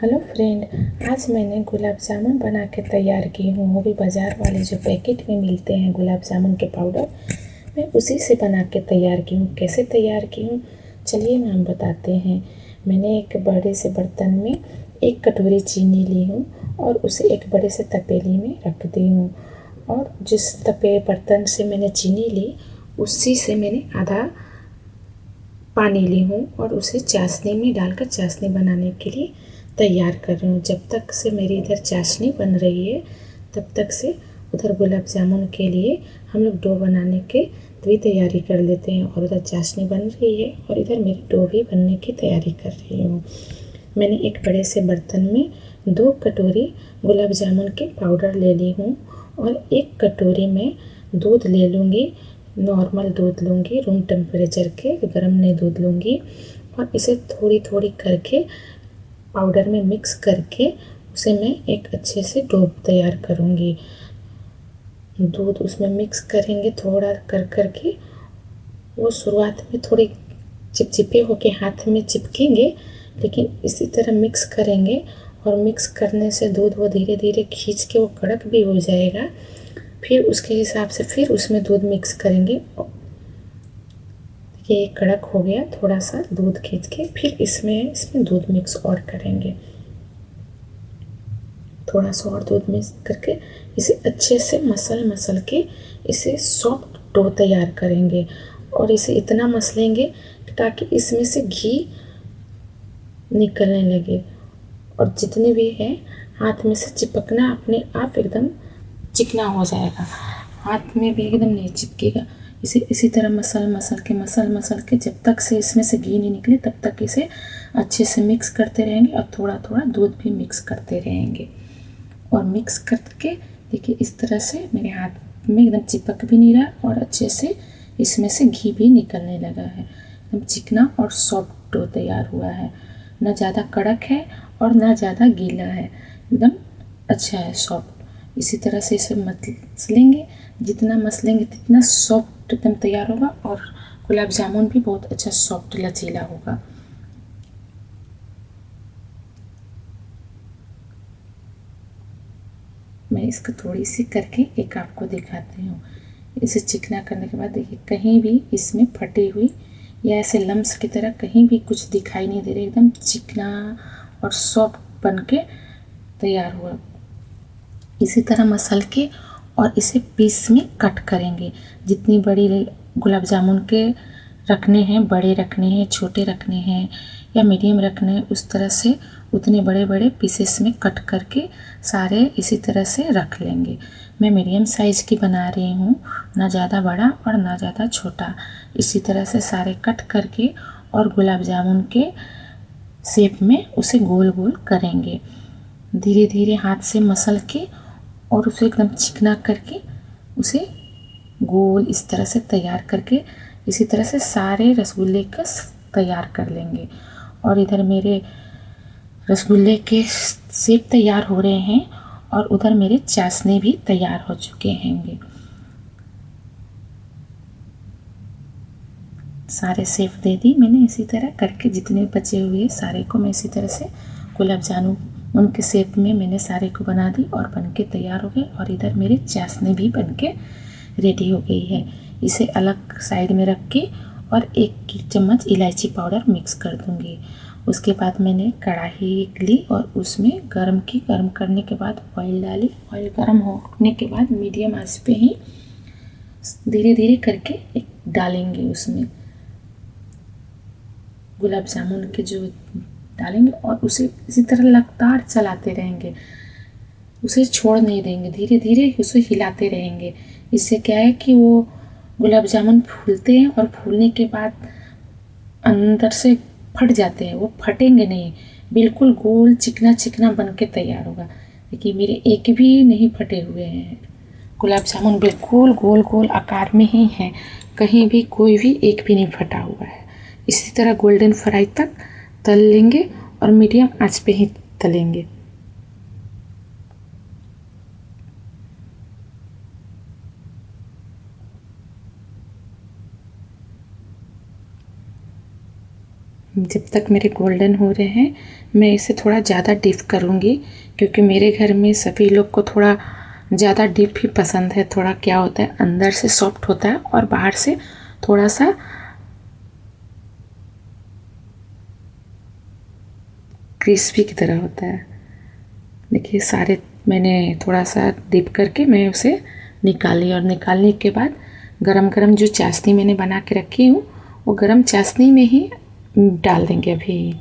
Hello friend, आज मैंने गुलाब जामुन बना के तैयार की हूँ। वो भी बाज़ार वाले जो पैकेट में मिलते हैं गुलाब जामुन के पाउडर, मैं उसी से बना के तैयार की हूँ। कैसे तैयार की हूँ चलिए नाम बताते हैं। मैंने एक बड़े से बर्तन में 1 कटोरी चीनी ली हूँ और उसे एक बड़े से तपेली में रख दी हूँ। और जिस बर्तन से मैंने चीनी ली उसी से मैंने आधा पानी ली हूँ और उसे चाशनी में डालकर चाशनी बनाने के लिए तैयार कर रही हूँ। जब तक से मेरी इधर चाशनी बन रही है तब तक से उधर गुलाब जामुन के लिए हम लोग डो बनाने के भी तैयारी कर लेते हैं। और उधर चाशनी बन रही है और इधर मेरी डो भी बनने की तैयारी कर रही हूँ। मैंने एक बड़े से बर्तन में 2 कटोरी गुलाब जामुन के पाउडर ले ली हूँ और 1 कटोरी में दूध ले लूँगी। नॉर्मल दूध लूँगी, रूम टेम्परेचर के, गर्म नहीं दूध लूँगी। और इसे थोड़ी थोड़ी करके पाउडर में मिक्स करके उसे मैं एक अच्छे से डो तैयार करूँगी। दूध उसमें मिक्स करेंगे थोड़ा कर करके। वो शुरुआत में थोड़ी चिपचिपे होके हाथ में चिपकेंगे, लेकिन इसी तरह मिक्स करेंगे और मिक्स करने से दूध वो धीरे धीरे खींच के वो कड़क भी हो जाएगा। फिर उसके हिसाब से फिर उसमें दूध मिक्स करेंगे। ये कड़क हो गया, थोड़ा सा दूध खींच के फिर इसमें दूध मिक्स और करेंगे। थोड़ा सा और दूध मिक्स करके इसे अच्छे से मसल के इसे सॉफ्ट डो तैयार करेंगे। और इसे इतना मसलेंगे ताकि इसमें से घी निकलने लगे और जितने भी है हाथ में से चिपकना अपने आप एकदम चिकना हो जाएगा। हाथ में भी एकदम नहीं चिपकेगा। इसे इसी तरह मसल के जब तक से इसमें से घी नहीं निकले तब तक इसे अच्छे से मिक्स करते रहेंगे और थोड़ा थोड़ा दूध भी मिक्स करते रहेंगे। और मिक्स करके देखिए इस तरह से मेरे हाथ में एकदम चिपक भी नहीं रहा और अच्छे से इसमें से घी भी निकलने लगा है। एकदम चिकना और सॉफ्ट डो तैयार हुआ है। ना ज़्यादा कड़क है और ना ज़्यादा गीला है, एकदम अच्छा है, सॉफ्ट। इसी तरह से इसे मसलेंगे, जितना मसलेंगे जितना सॉफ्ट एकदम तैयार होगा और गुलाब जामुन भी बहुत अच्छा सॉफ्ट लचीला होगा। मैं इसको थोड़ी सी करके एक आपको दिखाती हूँ। इसे चिकना करने के बाद देखिए कहीं भी इसमें फटी हुई या ऐसे लम्स की तरह कहीं भी कुछ दिखाई नहीं दे रही, एकदम चिकना और सॉफ्ट बन के तैयार हुआ। इसी तरह मसल के और इसे पीस में कट करेंगे। जितनी बड़ी गुलाब जामुन के रखने हैं, बड़े रखने हैं, छोटे रखने हैं या मीडियम रखने हैं, उस तरह से उतने बड़े बड़े पीसेस में कट करके सारे इसी तरह से रख लेंगे। मैं मीडियम साइज़ की बना रही हूँ, ना ज़्यादा बड़ा और ना ज़्यादा छोटा। इसी तरह से सारे कट करके और गुलाब जामुन के शेप में उसे गोल गोल करेंगे। धीरे धीरे हाथ से मसल के और उसे एकदम चिकना करके उसे गोल इस तरह से तैयार करके इसी तरह से सारे रसगुल्ले का तैयार कर लेंगे। और इधर मेरे रसगुल्ले के शेप तैयार हो रहे हैं और उधर मेरे चाशनी भी तैयार हो चुके हैंगे। सारे शेप दे दी मैंने। इसी तरह करके जितने बचे हुए सारे को मैं इसी तरह से गुलाब जामुन उनके शेप में मैंने सारे को बना दी और बनके तैयार हो गए। और इधर मेरी चाशनी भी बनके रेडी हो गई है। इसे अलग साइड में रख के और 1 चम्मच इलायची पाउडर मिक्स कर दूंगी। उसके बाद मैंने कढ़ाई ली और उसमें गर्म करने के बाद ऑयल डाली। ऑयल गर्म होने के बाद मीडियम आंच पे ही धीरे धीरे करके डालेंगे उसमें गुलाब जामुन के जो डालेंगे और उसे इसी तरह लगातार चलाते रहेंगे, उसे छोड़ नहीं देंगे, धीरे धीरे उसे हिलाते रहेंगे। इससे क्या है कि वो गुलाब जामुन फूलते हैं और फूलने के बाद अंदर से फट जाते हैं, वो फटेंगे नहीं, बिल्कुल गोल चिकना चिकना बन के तैयार होगा। देखिए मेरे एक भी नहीं फटे हुए हैं, गुलाब जामुन बिल्कुल गोल गोल आकार में ही हैं, कहीं भी कोई भी एक भी नहीं फटा हुआ है। इसी तरह गोल्डन फ्राई तक तल लेंगे और मीडियम आंच पे ही तलेंगे। जब तक मेरे गोल्डन हो रहे हैं मैं इसे थोड़ा ज़्यादा डीप करूँगी, क्योंकि मेरे घर में सभी लोग को थोड़ा ज़्यादा डीप ही पसंद है। थोड़ा क्या होता है, अंदर से सॉफ्ट होता है और बाहर से थोड़ा सा क्रिस्पी की तरह होता है। देखिए सारे मैंने थोड़ा सा डिप करके मैं उसे निकाली, और निकालने के बाद गरम गरम जो चाशनी मैंने बना के रखी हूँ वो गरम चाशनी में ही डाल देंगे अभी।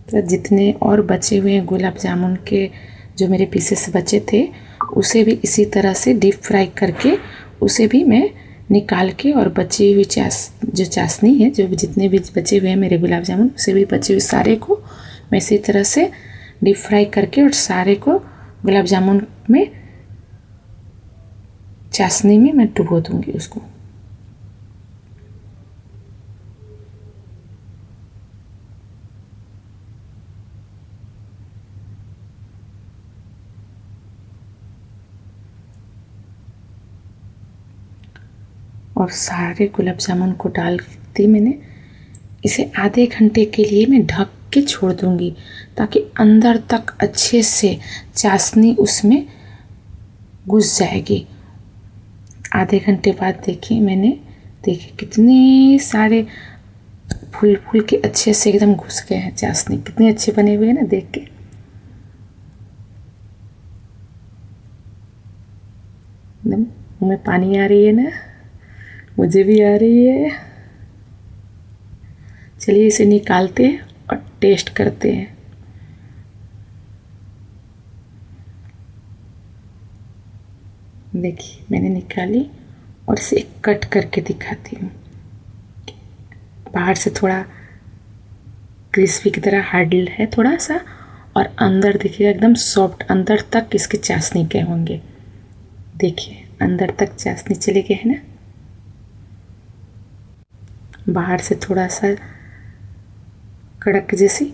तो जितने और बचे हुए गुलाब जामुन के जो मेरे पीसेस बचे थे उसे भी इसी तरह से डीप फ्राई करके उसे भी मैं निकाल के, और बची हुई जो चाशनी है, जो जितने भी बचे हुए हैं मेरे गुलाब जामुन, उसे भी बचे हुए सारे को मैं इसी तरह से डीप फ्राई करके और सारे को गुलाब जामुन में चाशनी में मैं डुबो दूँगी उसको। और सारे गुलाब जामुन को डाल दी मैंने। इसे आधे घंटे के लिए मैं ढक के छोड़ दूँगी, ताकि अंदर तक अच्छे से चाशनी उसमें घुस जाएगी। आधे घंटे बाद देखिए कितने सारे फूल फूल के अच्छे से एकदम घुस गए हैं। चाशनी कितने अच्छे बने हुए हैं ना, देख के एकदम मुँह में पानी आ रही है ना, मुझे भी आ रही है। चलिए इसे निकालते हैं और टेस्ट करते हैं। देखिए मैंने निकाली और इसे कट करके दिखाती हूँ। बाहर से थोड़ा क्रिस्पी की तरह हार्ड है थोड़ा सा, और अंदर देखिए एकदम सॉफ्ट, अंदर तक इसके चाशनी के होंगे। देखिए अंदर तक चाशनी चले गए हैं ना, बाहर से थोड़ा सा कड़क जैसी